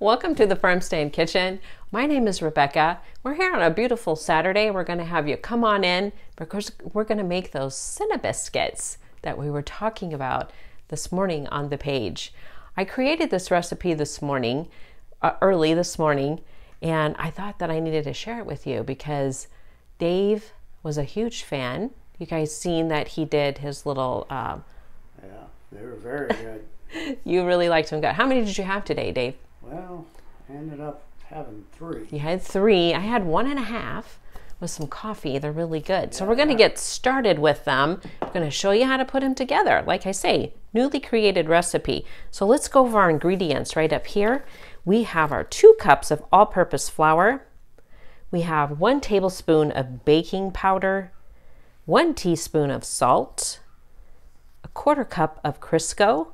Welcome to the Farm Stand Kitchen. My name is Rebecca. We're here on a beautiful Saturday. We're going to have you come on in because we're going to make those Cinna-Biscuits that we were talking about this morning on the page. I created this recipe this morning, early this morning, and I thought that I needed to share it with you because Dave was a huge fan. You guys seen that he did his little... Yeah, they were very good. You really liked them good. How many did you have today, Dave? Well, I ended up having 3. You had 3. I had 1.5 with some coffee. They're really good. So Yeah. we're going to get started with them. I'm going to show you how to put them together. Like I say, newly created recipe. So let's go over our ingredients right up here. We have our 2 cups of all-purpose flour. We have 1 tablespoon of baking powder, 1 teaspoon of salt, 1/4 cup of Crisco,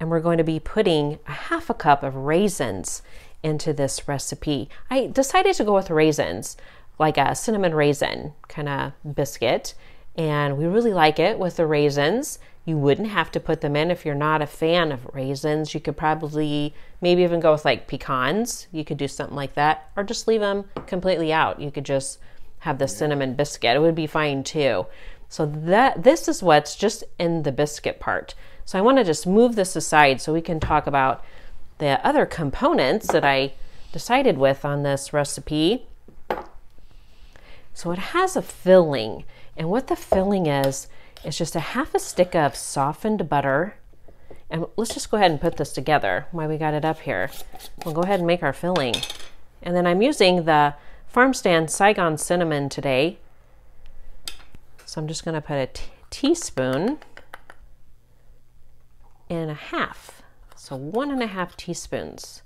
and we're going to be putting 1/2 cup of raisins into this recipe. I decided to go with raisins, like a cinnamon raisin kind of biscuit, and we really like it with the raisins. You wouldn't have to put them in if you're not a fan of raisins. You could probably maybe even go with like pecans. You could do something like that, or just leave them completely out. You could just have the cinnamon biscuit. It would be fine too. So this is what's just in the biscuit part. So I want to just move this aside so we can talk about the other components that I decided with on this recipe. So it has a filling, and what the filling is just 1/2 stick of softened butter. And let's just go ahead and put this together while we got it up here. We'll go ahead and make our filling. And then I'm using the Farm Stand Saigon cinnamon today. So I'm just going to put a teaspoon and 1/2. So 1.5 teaspoons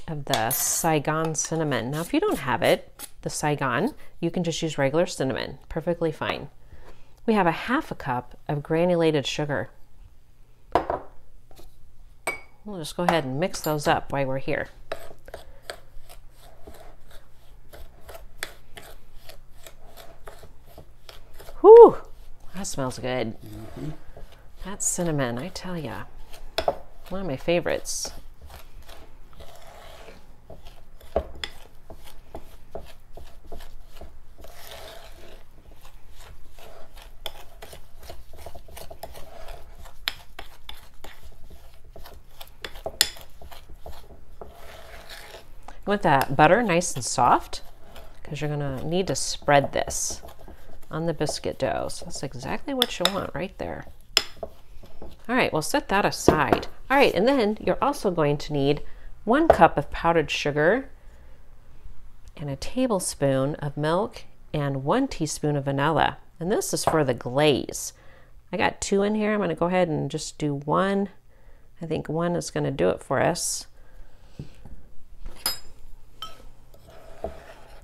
of the Saigon cinnamon. Now, if you don't have it, the Saigon, you can just use regular cinnamon. Perfectly fine. We have 1/2 cup of granulated sugar. We'll just go ahead and mix those up while we're here. Whew, that smells good. Mm-hmm. That's cinnamon, I tell ya. One of my favorites. You want that butter nice and soft because you're gonna need to spread this on the biscuit dough. So that's exactly what you want right there. All right, we'll set that aside. All right, and then you're also going to need 1 cup of powdered sugar and a tablespoon of milk and 1 teaspoon of vanilla. And this is for the glaze. I got 2 in here. I'm gonna go ahead and just do 1. I think 1 is gonna do it for us.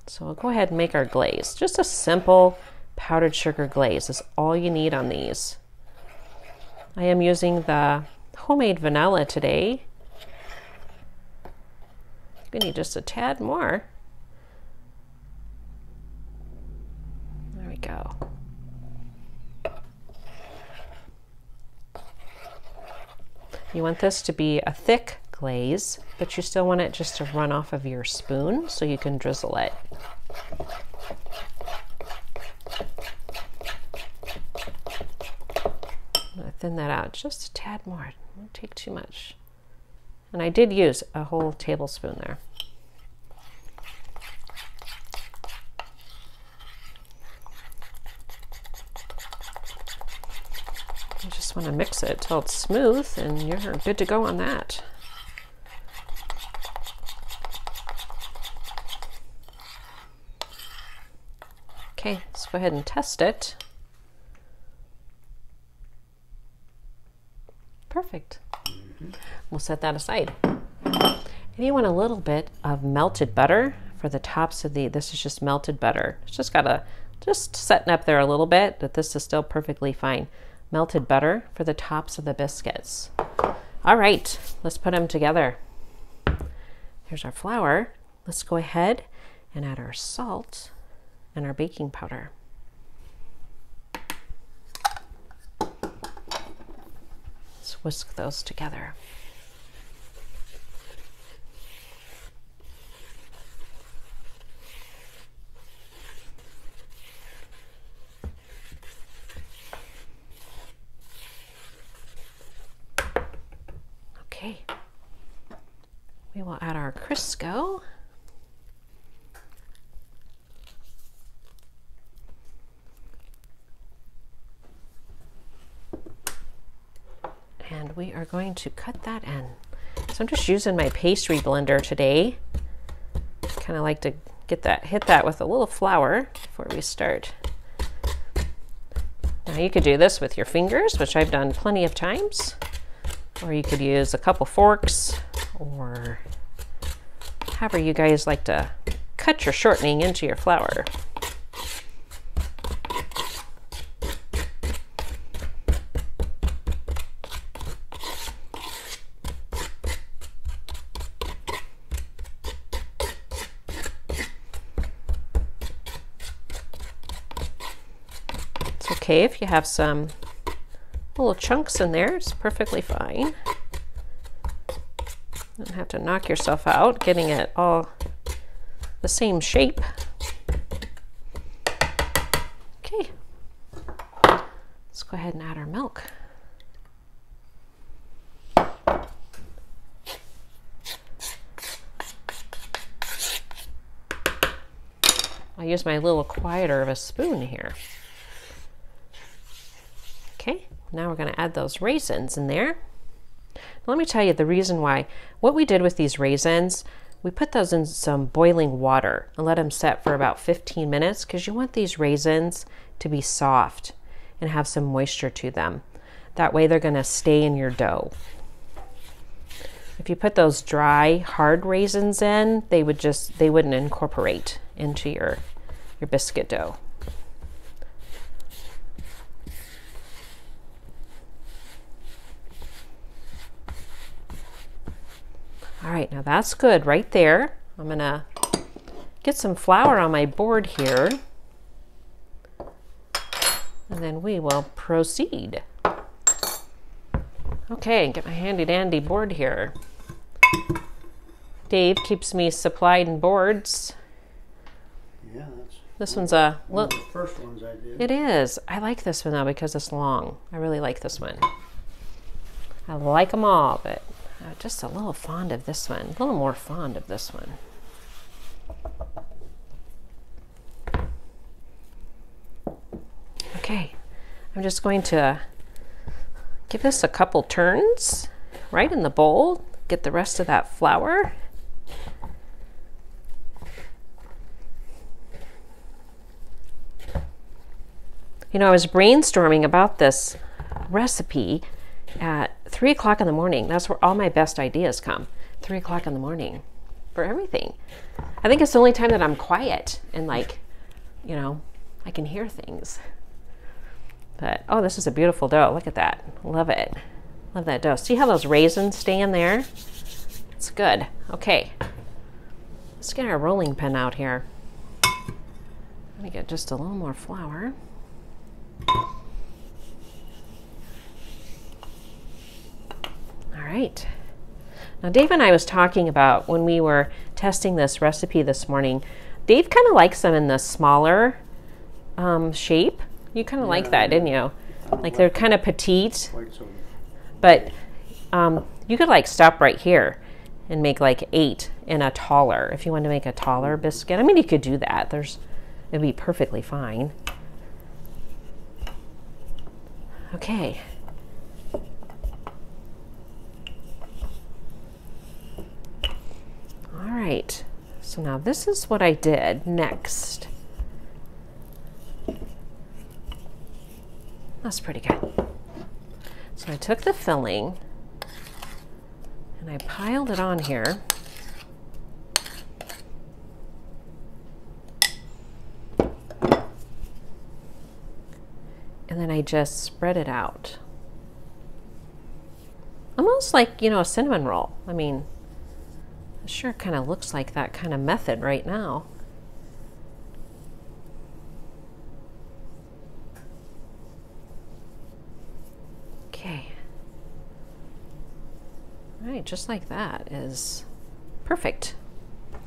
So we'll go ahead and make our glaze. Just a simple powdered sugar glaze is all you need on these. I am using the homemade vanilla today. We need just a tad more. There we go. You want this to be a thick glaze, but you still want it just to run off of your spoon so you can drizzle it. Thin that out just a tad more. Don't take too much. And I did use a whole tablespoon there. You just want to mix it till it's smooth and you're good to go on that. Okay, let's go ahead and test it. Perfect. We'll set that aside. And you want a little bit of melted butter for the tops of this is just melted butter. It's just just setting up there a little bit, but this is still perfectly fine. Melted butter for the tops of the biscuits. All right, let's put them together. Here's our flour. Let's go ahead and add our salt and our baking powder. Let's whisk those together. We will add our Crisco. And we are going to cut that in. So I'm just using my pastry blender today. Kind of like to hit that with a little flour before we start. Now you could do this with your fingers, which I've done plenty of times, or you could use a couple forks, or however you guys like to cut your shortening into your flour. Okay, if you have some little chunks in there, it's perfectly fine. You don't have to knock yourself out getting it all the same shape. Okay, let's go ahead and add our milk. I'll use my little quieter of a spoon here. Okay, now we're going to add those raisins in there. Let me tell you the reason why. What we did with these raisins, we put those in some boiling water and let them set for about 15 minutes because you want these raisins to be soft and have some moisture to them. That way they're going to stay in your dough. If you put those dry, hard raisins in, they wouldn't incorporate into your biscuit dough. All right, now that's good right there. I'm gonna get some flour on my board here, and then we will proceed. Okay, get my handy dandy board here. Dave keeps me supplied in boards. Yeah, this one's a look. One of the first ones I did. It is. I like this one though because it's long. I really like this one. I like them all, but just a little fond of this one. A little more fond of this one. Okay, I'm just going to give this a couple turns right in the bowl. Get the rest of that flour. You know, I was brainstorming about this recipe at 3 o'clock in the morning. That's where all my best ideas come. 3 o'clock in the morning for everything. I think it's the only time that I'm quiet and like, you know, I can hear things. But, oh, this is a beautiful dough. Look at that. Love it. Love that dough. See how those raisins stay in there? It's good. Okay. Let's get our rolling pin out here. Let me get just a little more flour. All right. Now Dave and I was talking about when we were testing this recipe this morning, Dave kind of likes them in the smaller shape. You kind of like that, didn't you? Like they're kind of petite, but you could like stop right here and make like 8 in a taller. If you want to make a taller biscuit, I mean, you could do that. It'd be perfectly fine. Okay. All right, so now this is what I did next. That's pretty good. So I took the filling and I piled it on here. And then I just spread it out. Almost like, you know, a cinnamon roll. I mean, it sure kind of looks like that kind of method right now. Okay. All right, just like that is perfect.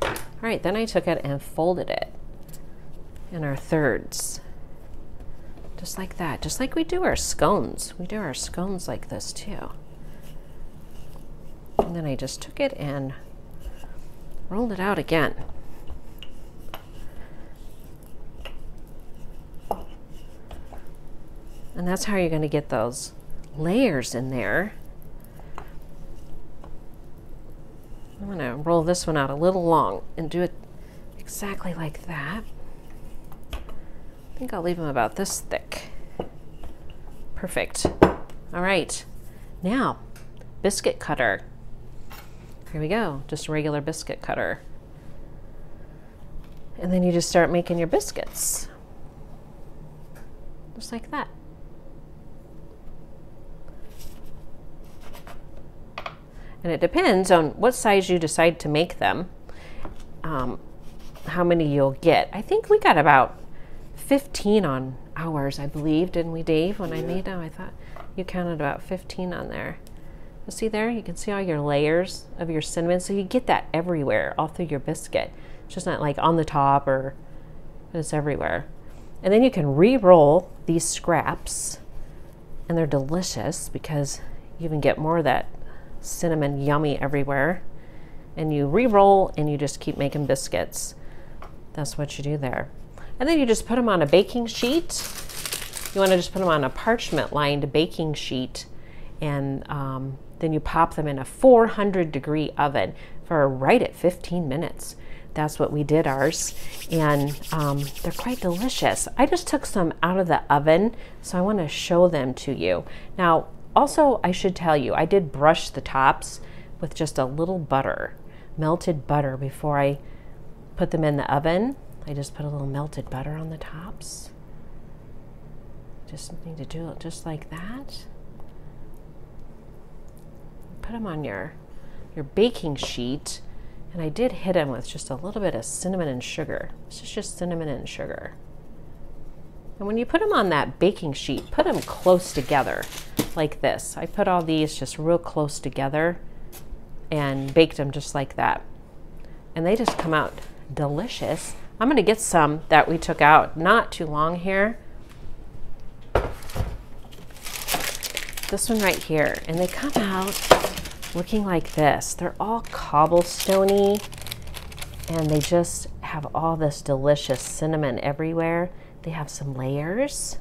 All right, then I took it and folded it in our thirds. Just like that, just like we do our scones. We do our scones like this too. And then I just took it and roll it out again. And that's how you're going to get those layers in there. I'm going to roll this one out a little long and do it exactly like that. I think I'll leave them about this thick. Perfect. All right, now biscuit cutter. Here we go, just a regular biscuit cutter. And then you just start making your biscuits. Just like that. And it depends on what size you decide to make them, how many you'll get. I think we got about 15 on ours, I believe, didn't we, Dave, when I made them? I thought you counted about 15 on there. You see there? You can see all your layers of your cinnamon. So you get that everywhere, all through your biscuit. It's just not like on the top, but it's everywhere. And then you can re-roll these scraps, and they're delicious because you even get more of that cinnamon yummy everywhere. And you re-roll and you just keep making biscuits. That's what you do there. And then you just put them on a baking sheet. You want to just put them on a parchment lined baking sheet, and then you pop them in a 400-degree oven for right at 15 minutes. That's what we did ours, and they're quite delicious. I just took some out of the oven, so I want to show them to you. Now, also, I should tell you, I did brush the tops with just a little butter, melted butter, before I put them in the oven. I just put a little melted butter on the tops. Just need to do it just like that. Put them on your baking sheet, and I did hit them with just a little bit of cinnamon and sugar. This is just cinnamon and sugar. And when you put them on that baking sheet, put them close together like this. I put all these just real close together and baked them just like that. And they just come out delicious. I'm going to get some that we took out not too long here. This one right here. And they come out looking like this. They're all cobblestoney, and they just have all this delicious cinnamon everywhere. They have some layers.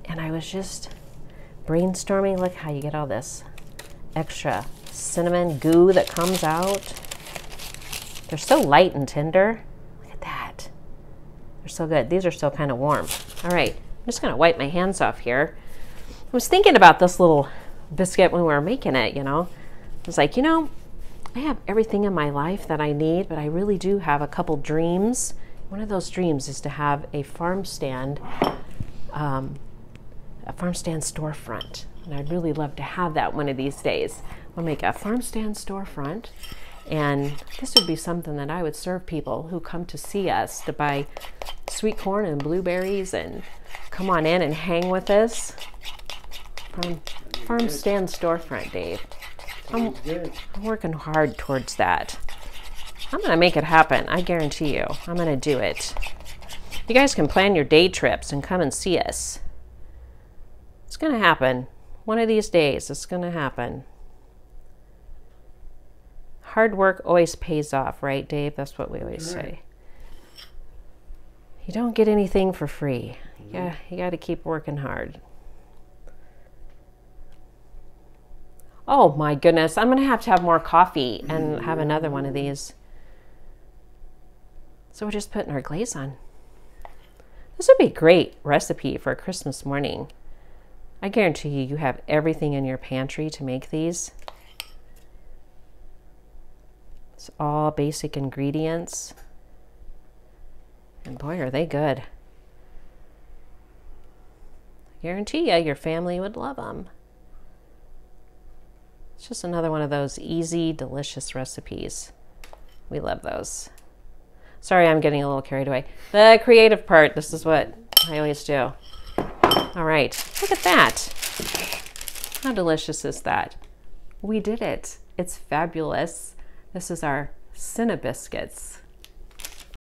And I was just brainstorming, look how you get all this extra cinnamon goo that comes out. They're so light and tender. Look at that. They're so good. These are still kind of warm. All right, I'm just gonna wipe my hands off here. I was thinking about this little biscuit when we were making it, you know. I was like, you know, I have everything in my life that I need, but I really do have a couple dreams. One of those dreams is to have a farm stand storefront. And I'd really love to have that one of these days. I'll make a farm stand storefront, and this would be something that I would serve people who come to see us to buy sweet corn and blueberries and come on in and hang with us. Farm stand storefront, Dave. I'm working hard towards that. I'm going to make it happen. I guarantee you. I'm going to do it. You guys can plan your day trips and come and see us. It's going to happen. One of these days, it's going to happen. Hard work always pays off, right, Dave? That's what we always say. You don't get anything for free. Yeah, you got to keep working hard. Oh my goodness, I'm going to have more coffee and have another one of these. So we're just putting our glaze on. This would be a great recipe for a Christmas morning. I guarantee you, you have everything in your pantry to make these. It's all basic ingredients. And boy, are they good. I guarantee you, your family would love them. It's just another one of those easy, delicious recipes. We love those. Sorry, I'm getting a little carried away. The creative part, this is what I always do. All right, look at that. How delicious is that? We did it. It's fabulous. This is our Cinna-Biscuits.